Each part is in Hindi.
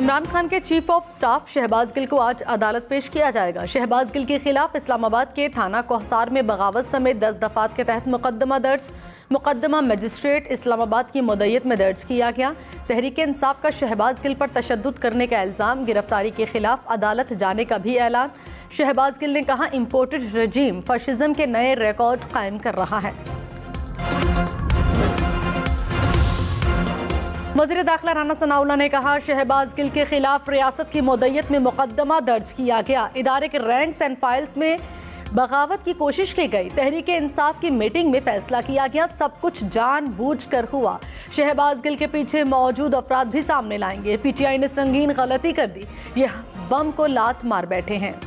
इमरान खान के chief of staff Shahbaz Gill को आज अदालत पेश किया जाएगा। शहबाज गिल के खिलाफ इस्लामाबाद के थाना कोहसार में बगावत समेत 10 दफात के तहत मुकदमा मजिस्ट्रेट इस्लामाबाद की मुद्दत में दर्ज किया गया। तहरीक इंसाफ का शहबाज गिल पर तशद्दुद करने का इल्ज़ाम, गिरफ्तारी के खिलाफ अदालत जाने का भी ऐलान। शहबाज गिल ने कहा, इम्पोर्टेड रजीम फशिज्म के नए रिकॉर्ड कायम कर रहा है। वज़ीर दाखिला राना सनाउल्लाह ने कहा, शहबाज गिल के खिलाफ रियासत की मुद्दत में मुकदमा दर्ज किया गया। इदारे के रैंक्स एंड फाइल्स में बगावत की कोशिश की गई। तहरीक इंसाफ की मीटिंग में फैसला किया गया, सब कुछ जानबूझकर हुआ। शहबाज गिल के पीछे मौजूद अफराद भी सामने लाएंगे। पीटीआई ने संगीन गलती कर दी, यह बम को लात मार बैठे हैं।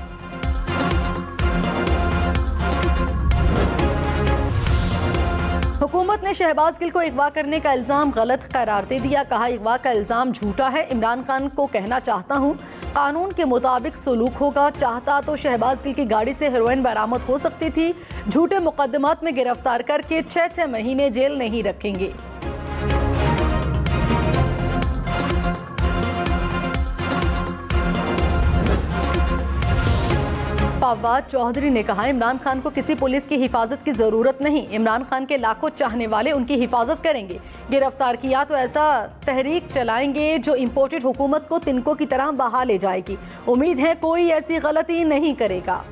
हुकूमत ने शहबाज गिल को अगवा करने का इल्ज़ाम गलत करार दे दिया। कहा, अगवा का इल्ज़ाम झूठा है। इमरान खान को कहना चाहता हूँ, कानून के मुताबिक सलूक होगा। चाहता तो शहबाज गिल की गाड़ी से हेरोइन बरामद हो सकती थी। झूठे मुकदमात में गिरफ्तार करके 6 महीने जेल नहीं रखेंगे। फवाद चौधरी ने कहा, इमरान खान को किसी पुलिस की हिफाजत की जरूरत नहीं। इमरान खान के लाखों चाहने वाले उनकी हिफाजत करेंगे। गिरफ्तार किया तो ऐसा तहरीक चलाएंगे जो इम्पोर्टेड हुकूमत को तिनकों की तरह बहा ले जाएगी। उम्मीद है कोई ऐसी गलती नहीं करेगा।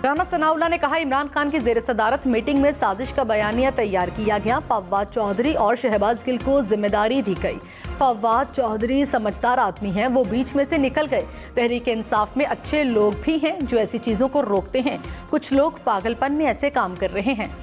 राना सनाउल्लाह ने कहा, इमरान खान की जेर सदारत मीटिंग में साजिश का बयानिया तैयार किया गया। फवाद चौधरी और शहबाज गिल को जिम्मेदारी दी गई। फवाद चौधरी समझदार आदमी हैं, वो बीच में से निकल गए। तहरीक इंसाफ में अच्छे लोग भी हैं जो ऐसी चीज़ों को रोकते हैं। कुछ लोग पागलपन में ऐसे काम कर रहे हैं।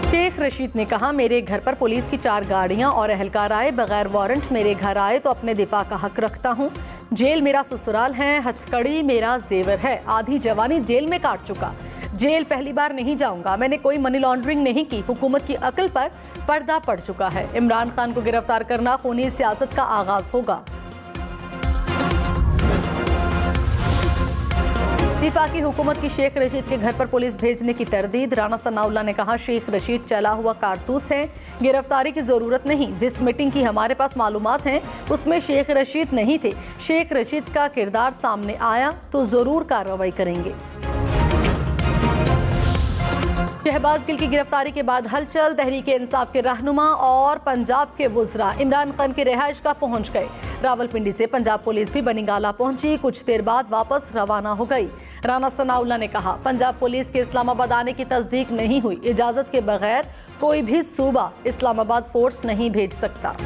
शेख रशीद ने कहा, मेरे घर पर पुलिस की 4 गाड़ियां और एहलकार आए, बगैर वारंट मेरे घर आए तो अपने दिफा का हक रखता हूं। जेल मेरा ससुराल है, हथकड़ी मेरा जेवर है। आधी जवानी जेल में काट चुका। जेल पहली बार नहीं जाऊंगा। मैंने कोई मनी लॉन्ड्रिंग नहीं की। हुकूमत की अकल पर पर्दा पड़ चुका है। इमरान खान को गिरफ्तार करना खूनी सियासत का आगाज होगा। वफाकी हुकूमत की शेख रशीद के घर पर पुलिस भेजने की तरदीद। राना सनाउल्लाह ने कहा, शेख रशीद चला हुआ कारतूस है, गिरफ्तारी की जरूरत नहीं। जिस मीटिंग की हमारे पास मालूमात हैं उसमें शेख रशीद नहीं थे। शेख रशीद का किरदार सामने आया तो जरूर कार्रवाई करेंगे। शहबाज गिल की गिरफ्तारी के बाद हलचल। तहरीक इंसाफ के रहनुमा और पंजाब के वुज़रा इमरान खान की रिहाइश गाह पहुंच गए। रावलपिंडी से पंजाब पुलिस भी बनीगाला पहुंची, कुछ देर बाद वापस रवाना हो गई। राना सनाउल्लाह ने कहा, पंजाब पुलिस के इस्लामाबाद आने की तस्दीक नहीं हुई। इजाजत के बगैर कोई भी सूबा इस्लामाबाद फोर्स नहीं भेज सकता।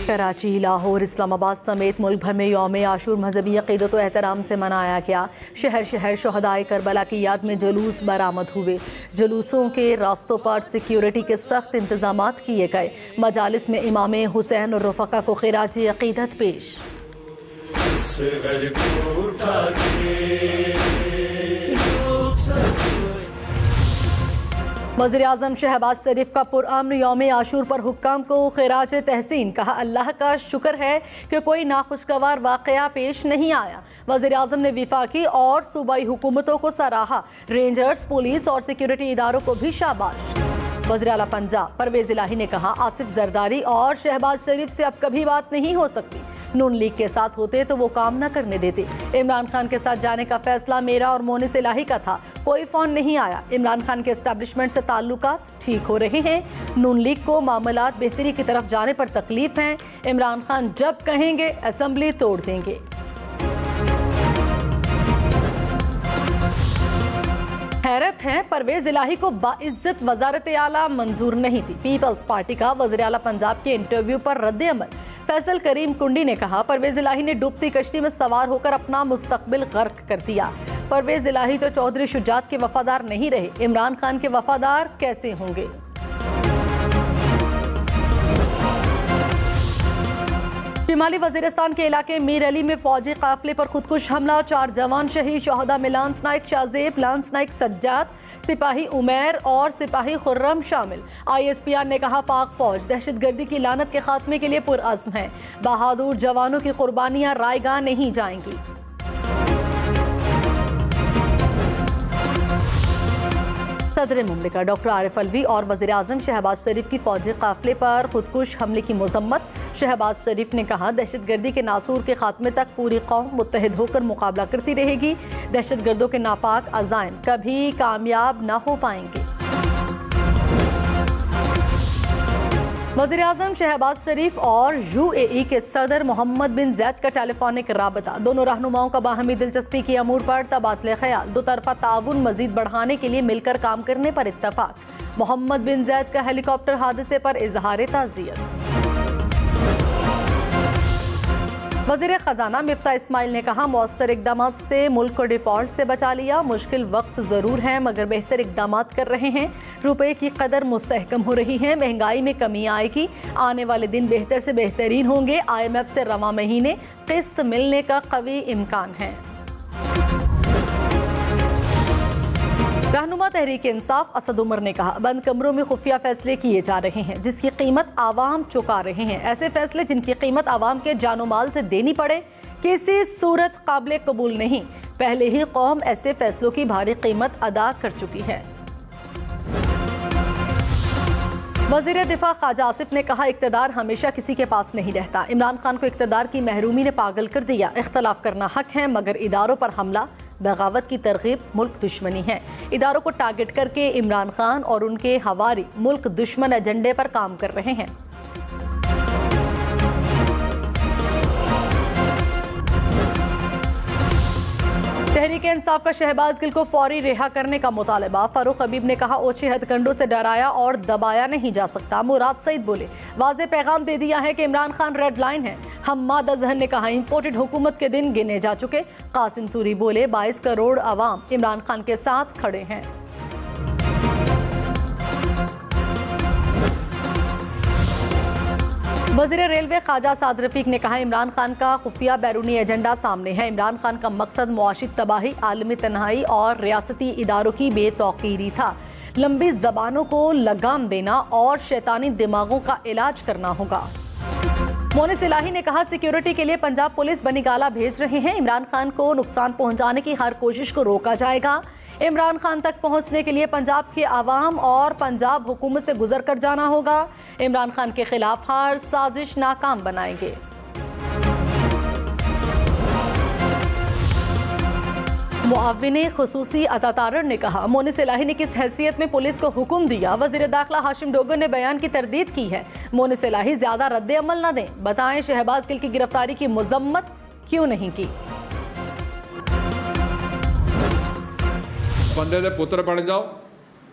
कराची, लाहौर, इस्लामाबाद समेत मुल्क भर में यौम आशूर मजहबी अक़ीदत व एहतराम से मनाया गया। शहर शहर शहदाए करबला की याद में जुलूस बरामद हुए। जुलूसों के रास्तों पर सिक्योरिटी के सख्त इंतजामात किए गए। मजालिस में इमाम हुसैन और रफ़क़ा को खिराज अक़ीदत पेश। वज़ीर आज़म शहबाज शरीफ का पुरअमन यौम आशूर पर हुक्काम को खिराज तहसीन। कहा, अल्लाह का शुक्र है कि कोई नाखुशगवार वाक़या पेश नहीं आया। वज़ीर आज़म ने वफाकी और सूबाई हुकूमतों को सराहा। रेंजर्स, पुलिस और सिक्योरिटी इदारों को भी शाबाश। वज़ीर आला पंजाब परवेज़ इलाही ने कहा, आसिफ जरदारी और शहबाज शरीफ से अब कभी बात नहीं हो सकती। नून लीग के साथ होते तो वो काम न करने देते। इमरान खान के साथ जाने का फैसला मेरा और मोनिस इलाही का था। कोई फ़ोन नहीं आया। इमरान खान के एस्टैब्लिशमेंट से ताल्लुकात ठीक हो रहे हैं। नून लीग को मामलात बेहतरी की तरफ जाने पर तकलीफ है। इमरान खान जब कहेंगे असेंबली तोड़ देंगे। हैरत है, परवेज इलाही को बाइज्जत वजारत आला मंजूर नहीं थी। पीपल्स पार्टी का वज़ीर आला पंजाब के इंटरव्यू पर रद्द अमल। फैसल करीम कुंडी ने कहा, परवेज इलाही ने डूबती कश्ती में सवार होकर अपना मुस्तकबिल गर्क कर दिया। परवेज इलाही तो चौधरी शुजात के वफादार नहीं रहे, इमरान खान के वफादार कैसे होंगे। शिमाली वजीरिस्तान के इलाके मीर अली में फौजी काफिले पर खुदकुश हमला, 4 जवान शहीद। शोहदा में लांस नाइक शाहजेब, लांस नाइक सज्जाद, सिपाही उमैर और सिपाही खुर्रम शामिल। ISPR ने कहा पाक फौज दहशतगर्दी की लानत के खात्मे के लिए पुरअज़्म है। बहादुर जवानों की कुर्बानियां रायगा नहीं जाएंगी। सदर मुमलिका डॉक्टर आरिफ अलवी और वज़ीर आज़म शहबाज शरीफ की फौजी काफिले पर खुदकुश हमले की मजम्मत। शहबाज शरीफ ने कहा दहशतगर्दी के नासूर के खात्मे तक पूरी कौम मुत्तहिद होकर मुकाबला करती रहेगी। दहशतगर्दों के नापाक अज़ाइम कभी कामयाब न हो पाएंगे। वज़ीर आज़म शहबाज शरीफ और UAE के सदर मोहम्मद बिन ज़ैद का टेलीफोनिक राबता। दोनों रहनुमाओं का बाहमी दिलचस्पी की अमूर पर तबादले ख्याल। दो तरफा ताउन मजीद बढ़ाने के लिए मिलकर काम करने पर इत्तफाक। मोहम्मद बिन ज़ैद का हेलीकॉप्टर हादसे पर इजहार ताज़ियत। वज़ीर ख़जाना मिफ्ता इस्माइल ने कहा मौसर इक़दाम से मुल्क को डिफ़ॉल्ट से बचा लिया। मुश्किल वक्त ज़रूर है मगर बेहतर इक़दाम कर रहे हैं। रुपए की कदर मुस्तहकम हो रही है, महंगाई में कमी आएगी। आने वाले दिन बेहतर से बेहतरीन होंगे। IMF से रवा महीने किस्त मिलने का कवी इम्कान है। रहनुमा तहरीक इंसाफ असद उमर ने कहा बंद कमरों में खुफिया फैसले किए जा रहे हैं जिसकी कीमत आवाम चुका रहे हैं। ऐसे फैसले जिनकी कीमत आवाम के जानो माल से देनी पड़े किसी सूरत काबिल कबूल नहीं। पहले ही कौम ऐसे फैसलों की भारी कीमत अदा कर चुकी है। वज़ीर दिफा ख्वाजा आसिफ ने कहा इक़्तिदार हमेशा किसी के पास नहीं रहता। इमरान खान को इक़्तिदार की महरूमी ने पागल कर दिया। इख्तलाफ करना हक है मगर इदारों पर हमला बगावत की तरगीब मुल्क दुश्मनी है। इदारों को टारगेट करके इमरान खान और उनके हवारी मुल्क दुश्मन एजेंडे पर काम कर रहे हैं। तहरीक इंसाफ का शहबाज गिल को फौरी रिहा करने का मुतालबा। फारूक हबीब ने कहा ओछे हथकंडों से डराया और दबाया नहीं जा सकता। मुराद सईद बोले वाज़े पैगाम दे दिया है कि इमरान खान रेड लाइन है। हम्माद अजहर ने कहा इंपोर्टेड हुकूमत के दिन गिने जा चुके। कासिम सूरी बोले 22 करोड़ अवाम इमरान खान के साथ खड़े हैं। वज़ीर रेलवे ख्वाजा साद रफीक ने कहा इमरान खान का खुफिया बैरूनी एजेंडा सामने है। इमरान खान का मकसद मुआशी तबाही, आलमी तन्हाई और रियासती इदारों की बेतौकीरी था। लंबी जबानों को लगाम देना और शैतानी दिमागों का इलाज करना होगा। मोनिस इलाही ने कहा सिक्योरिटी के लिए पंजाब पुलिस बनीगाला भेज रहे हैं। इमरान खान को नुकसान पहुंचाने की हर कोशिश को रोका जाएगा। इमरान खान तक पहुंचने के लिए पंजाब के आवाम और पंजाब हुकूमत से गुजर कर जाना होगा। इमरान खान के खिलाफ हर साजिश नाकाम बनाएंगे। मुआविन खुसूसी अतातारर ने कहा मोनिस इलाही ने किस हैसियत में पुलिस को हुक्म दिया। वज़ीर दाखिला हाशिम डोगर ने बयान की तरदीद की है। मोनिस इलाही ज्यादा रद्द अमल न दें। बताएं शहबाज गिल की गिरफ्तारी की मजम्मत क्यों नहीं की। बंदे दे पुत्र बन जाओ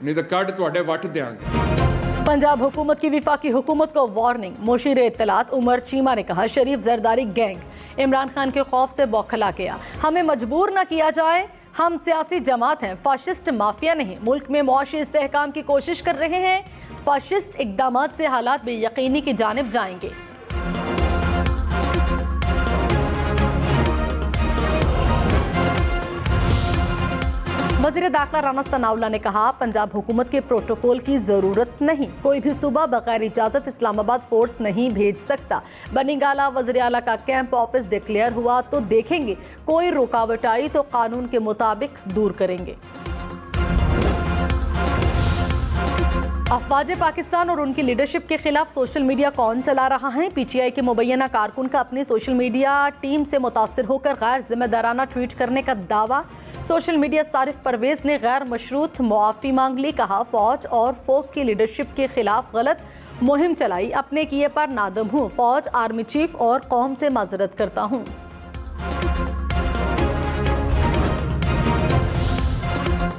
नहीं तो कट तुहाडे वट देंगे। पंजाब हुकूमत की विफाकी हुकूमत को वार्निंग। मुशीर इत्तलात उमर चीमा ने कहा शरीफ जरदारी गैंग इमरान खान के खौफ से बौखला गया। हमें मजबूर न किया जाए। हम सियासी जमात हैं, फाशिस्ट माफिया नहीं। मुल्क में मुआशी इस्तेहकाम की कोशिश कर रहे हैं। फाशिस्ट इकदाम से हालात बेयकीनी की जानिब जाएंगे। वज़ीर दाखिला राना सनाउल्लाह ने कहा पंजाब हुकूमत के प्रोटोकॉल की ज़रूरत नहीं। कोई भी सूबा बगैर इजाज़त इस्लामाबाद फोर्स नहीं भेज सकता। बनीगाला वज़ीर आला का कैंप ऑफिस डिक्लेयर हुआ तो देखेंगे। कोई रुकावट आई तो कानून के मुताबिक दूर करेंगे। अफवाज पाकिस्तान और उनकी लीडरशिप के खिलाफ सोशल मीडिया कौन चला रहा है। PTI के मुबैना कारकुन का अपनी सोशल मीडिया टीम से मुतासिर होकर गैर जिम्मेदाराना ट्वीट करने का दावा। सोशल मीडिया सारिफ परवेज ने गैर मशरूत मुआफ़ी मांग ली। कहा फौज और फोक की लीडरशिप के खिलाफ गलत मुहिम चलाई। अपने किए पर नादम हूँ। फौज, आर्मी चीफ और कौम से माजरत करता हूँ।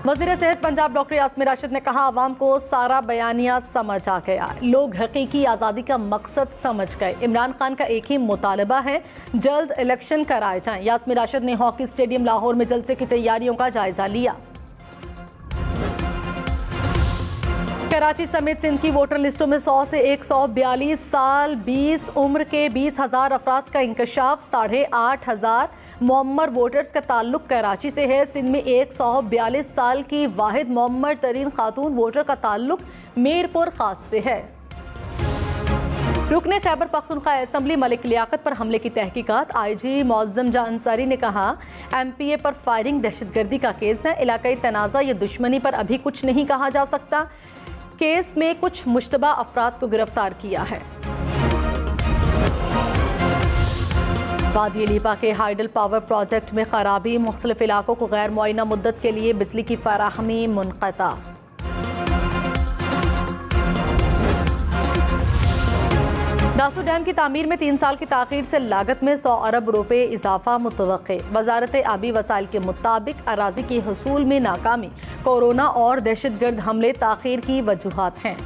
वज़ीर सेहत पंजाब डॉक्टर यास्मीन राशिद ने कहा आवाम को सारा बयानिया समझ आ गया। लोग हकीकी आज़ादी का मकसद समझ गए। इमरान खान का एक ही मुतालबा है जल्द इलेक्शन कराए जाएं। यास्मीन राशिद ने हॉकी स्टेडियम लाहौर में जलसे की तैयारियों का जायजा लिया। कराची समेत सिंध की वोटर लिस्टों में 100 से 142 साल 20 उम्र के 20,000 अफराद का इंकशाफ। 8,500 मुअम्मर वोटर्स का ताल्लुक कराची से है। सिंध में 142 साल की वाहिद मुअम्मर तरीन खातून वोटर का ताल्लुक मीरपुर खास से है। रुकने खैबर पख्तूनख्वा असम्बली मलिक लियाकत पर हमले की तहकीकात। IG मौज़म जान अंसारी ने कहा, MPA पर फायरिंग दहशतगर्दी का केस है। इलाकाई तनाज़ा या दुश्मनी पर अभी कुछ नहीं कहा जा सकता। केस में कुछ मुश्तबा अफराद को गिरफ्तार किया है। वादी लीपा के हाइडल पावर प्रोजेक्ट में खराबी। मुख्तलिफ इलाकों को गैर मुअय्यना मुद्दत के लिए बिजली की फराहमी मुनक़ता। दासू डैम की तामीर में 3 साल की ताख़ीर से लागत में 100 अरब रुपए इजाफा मुतवक्के। वजारत आबी वसाइल के मुताबिक अराजी के हसूल में नाकामी, कोरोना और दहशतगर्द हमले ताख़ीर की वजूहात हैं।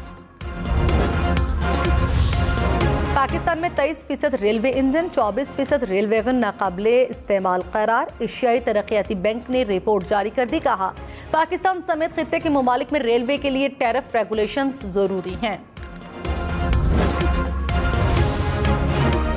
पाकिस्तान में 23% रेलवे इंजन, 24% रेलवे वैगन नाकाबिले इस्तेमाल करार। एशियाई तरक्याती बैंक ने रिपोर्ट जारी कर दी। कहा, पाकिस्तान समेत खित्ते के ममालिक में रेलवे के लिए टैरिफ रेगुलेशंस जरूरी हैं।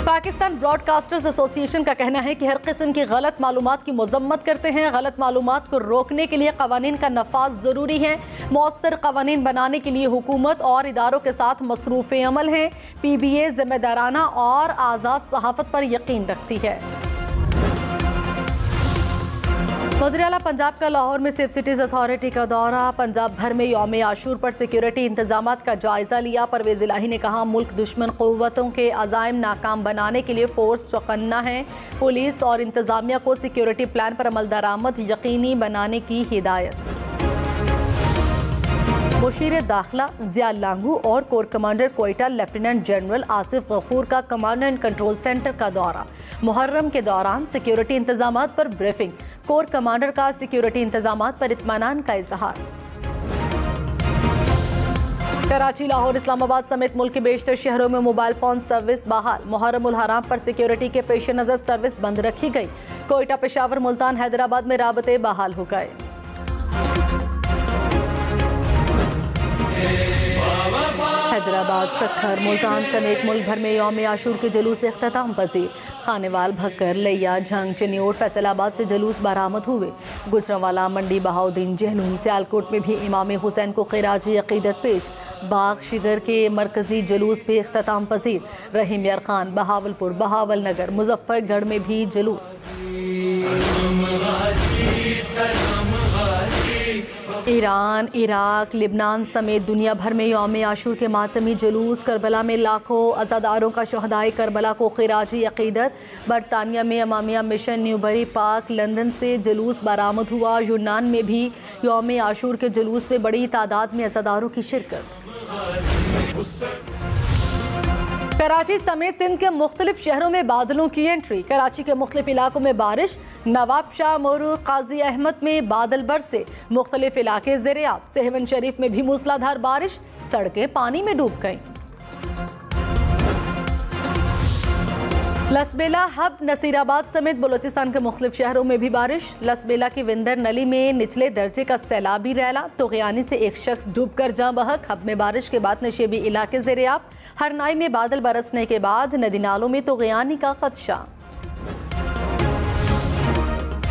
पाकिस्तान ब्रॉडकास्टर्स एसोसिएशन का कहना है कि हर किस्म की गलत मालूमात की मजम्मत करते हैं। गलत मालूमात को रोकने के लिए कवानीन का नफाज जरूरी है। मौसर कवानीन बनाने के लिए हुकूमत और इदारों के साथ मसरूफ़ अमल है। PBA जिम्मेदाराना और आज़ाद सहाफ़त पर यकीन रखती है। वज़ीर-ए-आला पंजाब का लाहौर में सेफ सिटीज़ अथॉरिटी का दौरा। पंजाब भर में यौम आशूर पर सिक्योरिटी इंतजामात का जायजा लिया। परवेज़ इलाही ने कहा, मुल्क दुश्मन क़ुव्वतों के अज़ाइम नाकाम बनाने के लिए फोर्स चौकन्ना है। पुलिस और इंतजामिया को सिक्योरिटी प्लान पर अमल दरामद यकीनी बनाने की हिदायत। मुशीर दाखिला ज़िया लांगू और core commander Quetta lieutenant general Asif Ghafoor का कमांड एंड कंट्रोल सेंटर का दौरा। मुहर्रम के दौरान सिक्योरिटी इंतजामात पर ब्रीफिंग। कोर कमांडर का सिक्योरिटी इंतजामात पर इत्मीनान का इजहार। कराची, लाहौर, इस्लामाबाद समेत मुल्क के बेशतर शहरों में मोबाइल फोन सर्विस बहाल। मुहर्रम उल हराम पर सिक्योरिटी के पेश नज़र सर्विस बंद रखी गई। कोयटा, पेशावर, मुल्तान, हैदराबाद में राबते बहाल हो गए। हैदराबाद, सखर, मुल्तान समेत मुल्क भर में यौम आशूर के जुलूस से इख्तिताम पजीर। खानेवाल, भक्कर, लिया, झंग, चनियोट, फैसलाबाद से जुलूस बरामद हुए। गुजरांवाला, मंडी, बहाउद्दीन, जहलूम, सियालकोट में भी इमाम हुसैन को खिराजी अकीदत पेश। बाग शिगर के मरकजी जुलूस भी इख्तिताम पजीर। रहीम यार खान, बहावलपुर, बहावल नगर, मुजफ्फरगढ़ में भी जुलूस। ईरान, इराक, लिबनान समेत दुनिया भर में यौम आशूर के मातमी जुलूस। करबला में लाखों अज़ादारों का शहदाए करबला को खिराजी अकीदत। बरतानिया में अमामिया मिशन न्यूबरी पार्क लंदन से जुलूस बरामद हुआ। यूनान में भी यौम आशूर के जुलूस में बड़ी तादाद में अज़ादारों की शिरकत। कराची समेत सिंध के मुख्तलिफ शहरों में बादलों की एंट्री। कराची के मुख्तलिफ इलाकों में बारिश। नवाब शाह, मोरू, काजी अहमद में बादल बरसे। मुख्तलिफ इलाके ज़ेर-ए-आब। सेहवन शरीफ में भी मूसलाधार बारिश। सड़कें पानी में डूब गईं। लसबेला, हब, नसीराबाद समेत बलोचिस्तान के मुख्तलिफ शहरों में भी बारिश। लसबेला की विंदर नली में निचले दर्जे का सैलाबी रैला। तोगयानी से एक शख्स डूबकर जाँ बहक। हब में बारिश के बाद नशेबी इलाके ज़ेर-ए-आब। हरनाई में बादल बरसने के बाद नदी नालों में तोगयानी का खदशा।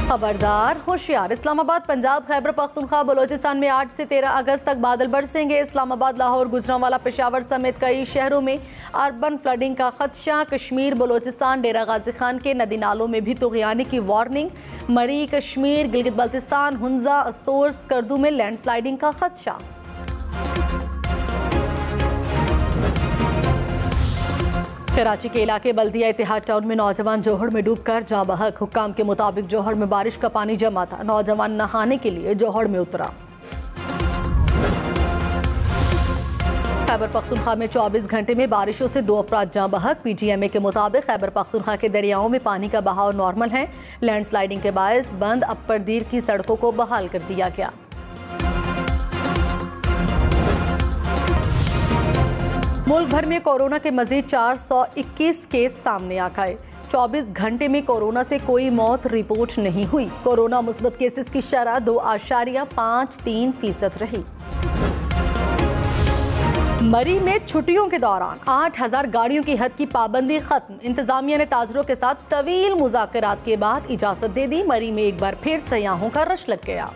खबरदार, होशियार। इस्लामाबाद, पंजाब, खैबर पख्तूनख्वा, बलोचिस्तान में 8 से 13 अगस्त तक बादल बरसेंगे। इस्लामाबाद, लाहौर, गुजरांवाला, पेशावर समेत कई शहरों में अर्बन फ्लडिंग का खदशा। कश्मीर, बलोचिस्तान, डेरा गाजी खान के नदी नालों में भी तोगयानी की वार्निंग। मरी, कश्मीर, गिलगित बल्तिस्तान, हुंजा, अस्तोर, स्कर्दू में लैंडस्लाइडिंग का खदशा। कराची के इलाके बल्दिया इतिहाद टाउन में नौजवान जोहड़ में डूबकर जाँ बहक। हुक्काम के मुताबिक जोहड़ में बारिश का पानी जमा था। नौजवान नहाने के लिए जोहड़ में उतरा। खैबर पख्तूनख्वा में 24 घंटे में बारिशों से 2 अफराद जाँ बहक। PGMA के मुताबिक खैबर पख्तूनख्वा के दरियाओं में पानी का बहाव नॉर्मल है। लैंडस्लाइडिंग के बायस बंद अपर दीर की सड़कों को बहाल कर दिया गया। मुल्क भर में कोरोना के मजीद 421 केस सामने आ गए। 24 घंटे में कोरोना से कोई मौत रिपोर्ट नहीं हुई। कोरोना मुस्बत केसेस की शरह 2.53% रही। मरी में छुट्टियों के दौरान 8000 गाड़ियों की हद की पाबंदी खत्म। इंतजामिया ने ताजरों के साथ तवील मुज़ाकरात के बाद इजाजत दे दी। मरी में एक बार फिर सयाहों का रश लग गया।